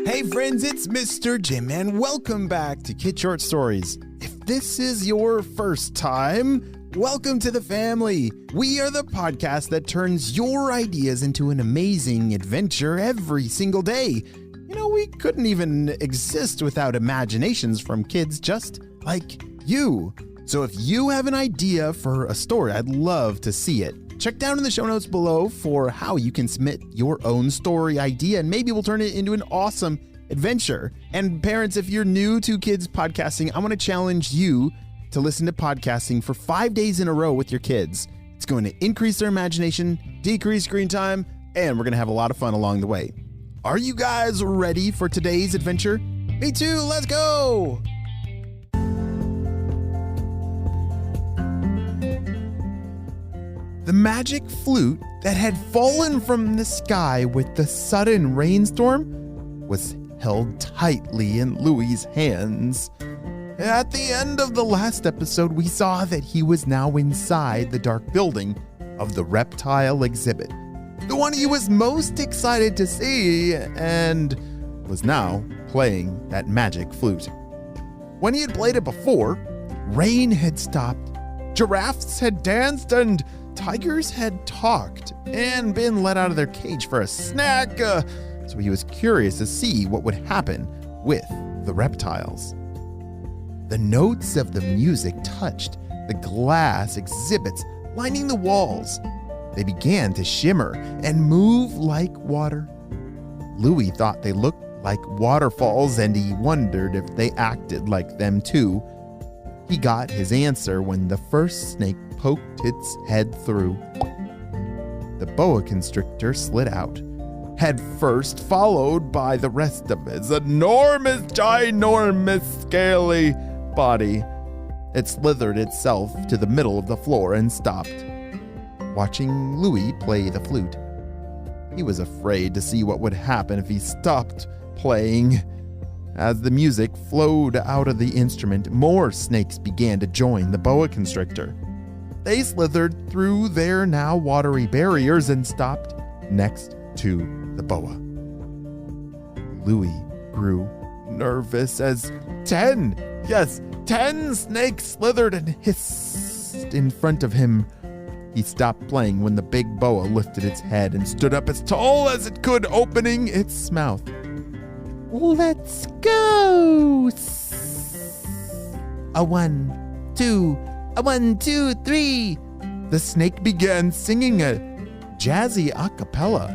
Hey friends, it's Mr. Jim and welcome back to Kid Short Stories. If this is your first time, welcome to the family. We are the podcast that turns your ideas into an amazing adventure every single day. You know, we couldn't even exist without imaginations from kids just like you. So if you have an idea for a story, I'd love to see it. Check down in the show notes below for how you can submit your own story idea, and maybe we'll turn it into an awesome adventure. And parents, if you're new to kids podcasting, I want to challenge you to listen to podcasting for 5 days in a row with your kids. It's going to increase their imagination, decrease screen time, and we're going to have a lot of fun along the way. Are you guys ready for today's adventure? Me too, let's go! The magic flute that had fallen from the sky with the sudden rainstorm was held tightly in Louie's hands. At the end of the last episode, we saw that he was now inside the dark building of the reptile exhibit, the one he was most excited to see, and was now playing that magic flute. When he had played it before, rain had stopped, giraffes had danced, and tigers had talked and been let out of their cage for a snack, so he was curious to see what would happen with the reptiles. The notes of the music touched the glass exhibits lining the walls. They began to shimmer and move like water. Louie thought they looked like waterfalls, and he wondered if they acted like them too. He got his answer when the first snake poked its head through. The boa constrictor slid out, head first, followed by the rest of his enormous, ginormous, scaly body. It slithered itself to the middle of the floor and stopped, watching Louie play the flute. He was afraid to see what would happen if he stopped playing. As the music flowed out of the instrument, more snakes began to join the boa constrictor. They slithered through their now watery barriers and stopped next to the boa. Louie grew nervous as 10 snakes slithered and hissed in front of him. He stopped playing when the big boa lifted its head and stood up as tall as it could, opening its mouth. Let's go! A 1, 2, a 1, 2, 3. The snake began singing a jazzy a cappella.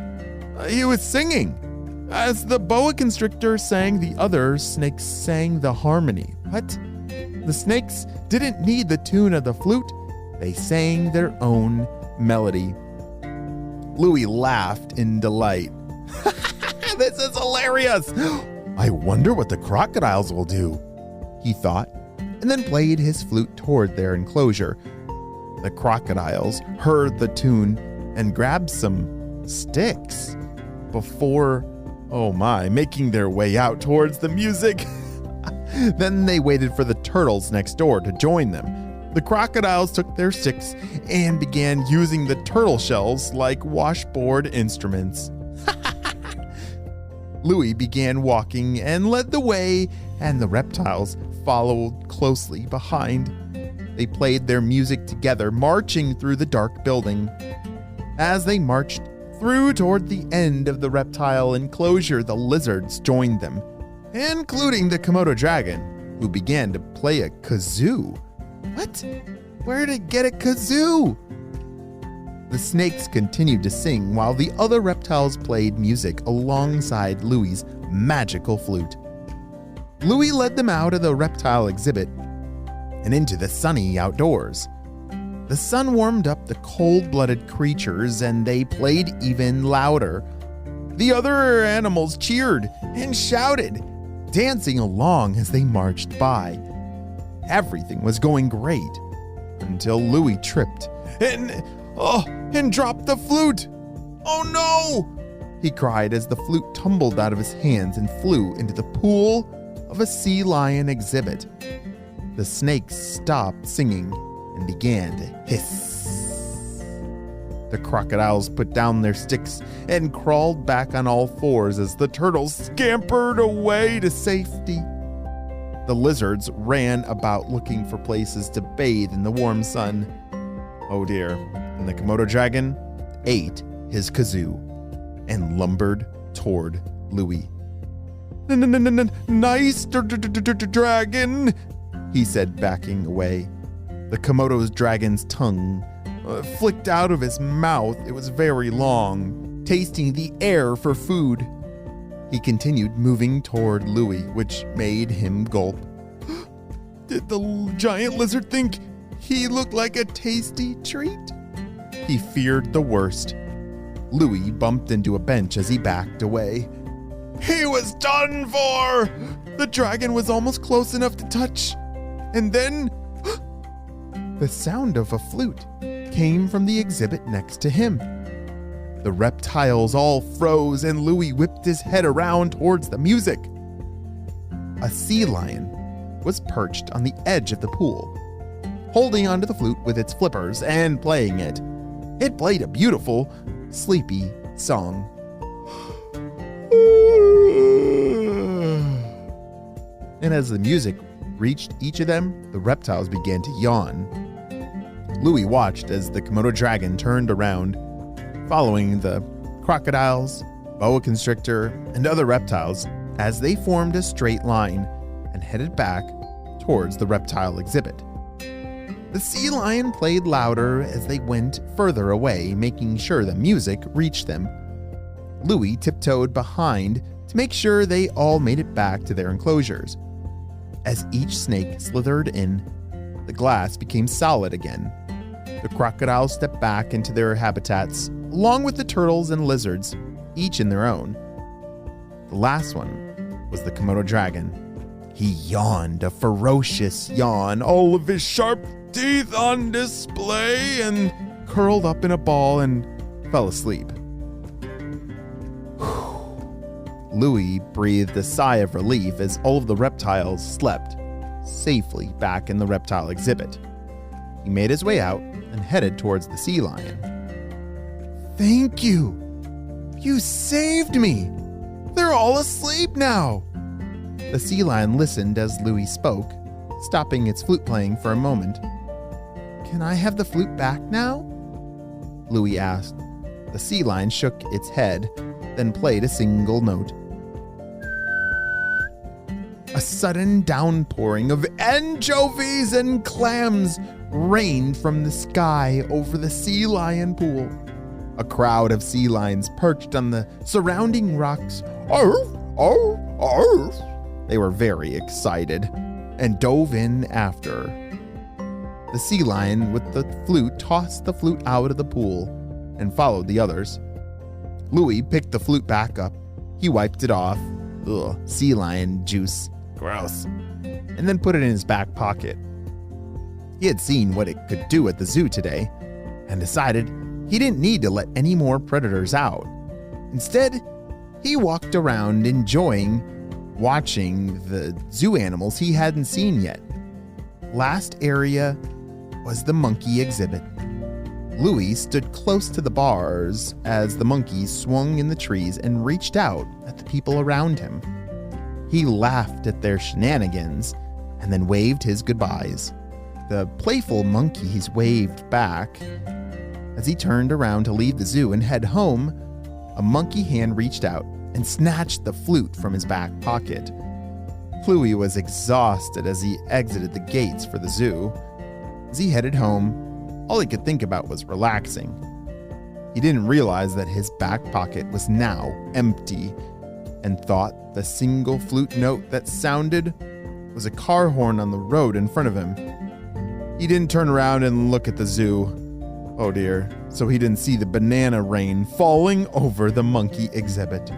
He was singing. As the boa constrictor sang, the other snakes sang the harmony. What? The snakes didn't need the tune of the flute. They sang their own melody. Louie laughed in delight. This is hilarious! I wonder what the crocodiles will do, he thought, and then played his flute toward their enclosure. The crocodiles heard the tune and grabbed some sticks before, making their way out towards the music. Then they waited for the turtles next door to join them. The crocodiles took their sticks and began using the turtle shells like washboard instruments. Louie began walking and led the way, and the reptiles followed closely behind. They played their music together, marching through the dark building. As they marched through toward the end of the reptile enclosure, the lizards joined them, including the Komodo dragon, who began to play a kazoo. What? Where did it get a kazoo? The snakes continued to sing while the other reptiles played music alongside Louie's magical flute. Louie led them out of the reptile exhibit and into the sunny outdoors. The sun warmed up the cold-blooded creatures, and they played even louder. The other animals cheered and shouted, dancing along as they marched by. Everything was going great until Louie tripped and dropped the flute. Oh no! He cried as the flute tumbled out of his hands and flew into the pool of a sea lion exhibit. The snakes stopped singing and began to hiss. The crocodiles put down their sticks and crawled back on all fours as the turtles scampered away to safety. The lizards ran about looking for places to bathe in the warm sun. Oh dear, and the Komodo dragon ate his kazoo and lumbered toward Louie. Nice dragon, he said, backing away. The Komodo dragon's tongue flicked out of his mouth. It was very long, tasting the air for food. He continued moving toward Louie, which made him gulp. Did the giant lizard think he looked like a tasty treat? He feared the worst. Louie bumped into a bench as he backed away. He was done for! The dragon was almost close enough to touch. And then the sound of a flute came from the exhibit next to him. The reptiles all froze and Louie whipped his head around towards the music. A sea lion was perched on the edge of the pool, holding onto the flute with its flippers and playing it. It played a beautiful, sleepy song. And as the music reached each of them, the reptiles began to yawn. Louie watched as the Komodo dragon turned around, following the crocodiles, boa constrictor, and other reptiles as they formed a straight line and headed back towards the reptile exhibit. The sea lion played louder as they went further away, making sure the music reached them. Louie tiptoed behind to make sure they all made it back to their enclosures. As each snake slithered in, the glass became solid again. The crocodiles stepped back into their habitats, along with the turtles and lizards, each in their own. The last one was the Komodo dragon. He yawned a ferocious yawn, all of his sharp teeth on display, and curled up in a ball and fell asleep. Louie breathed a sigh of relief as all of the reptiles slept safely back in the reptile exhibit. He made his way out and headed towards the sea lion. Thank you! You saved me! They're all asleep now! The sea lion listened as Louie spoke, stopping its flute playing for a moment. Can I have the flute back now? Louie asked. The sea lion shook its head, then played a single note. A sudden downpouring of anchovies and clams rained from the sky over the sea lion pool. A crowd of sea lions perched on the surrounding rocks. Arf, arf, arf. They were very excited and dove in after. The sea lion with the flute tossed the flute out of the pool and followed the others. Louie picked the flute back up. He wiped it off. Ugh, sea lion juice. Gross. And then put it in his back pocket. He had seen what it could do at the zoo today and decided he didn't need to let any more predators out. Instead, he walked around enjoying watching the zoo animals he hadn't seen yet. Last area was the monkey exhibit. Louie stood close to the bars as the monkeys swung in the trees and reached out at the people around him. He laughed at their shenanigans and then waved his goodbyes. The playful monkeys waved back. As he turned around to leave the zoo and head home, a monkey hand reached out and snatched the flute from his back pocket. Louie was exhausted as he exited the gates for the zoo. As he headed home, all he could think about was relaxing. He didn't realize that his back pocket was now empty and thought the single flute note that sounded was a car horn on the road in front of him. He didn't turn around and look at the zoo. Oh dear, so he didn't see the banana rain falling over the monkey exhibit.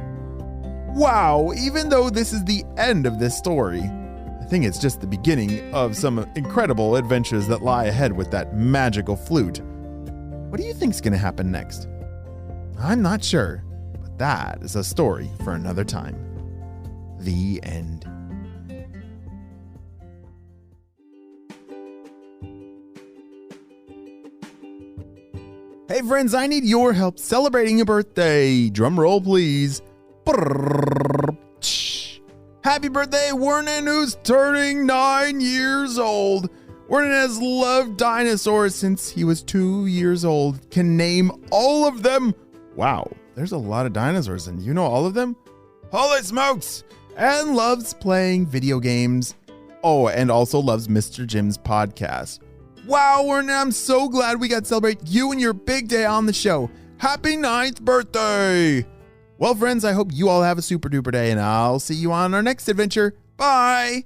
Wow, even though this is the end of this story, I think it's just the beginning of some incredible adventures that lie ahead with that magical flute. What do you think's going to happen next? I'm not sure, but that is a story for another time. The end. Hey friends, I need your help celebrating a birthday. Drum roll, please. Happy birthday, Wernan, who's turning 9 years old. Wernan has loved dinosaurs since he was 2 years old. Can name all of them. Wow, there's a lot of dinosaurs, and you know all of them? Holy smokes! And loves playing video games. Oh, and also loves Mr. Jim's podcast. Wow, Wernan, I'm so glad we got to celebrate you and your big day on the show. Happy 9th birthday! Well, friends, I hope you all have a super duper day, and I'll see you on our next adventure. Bye!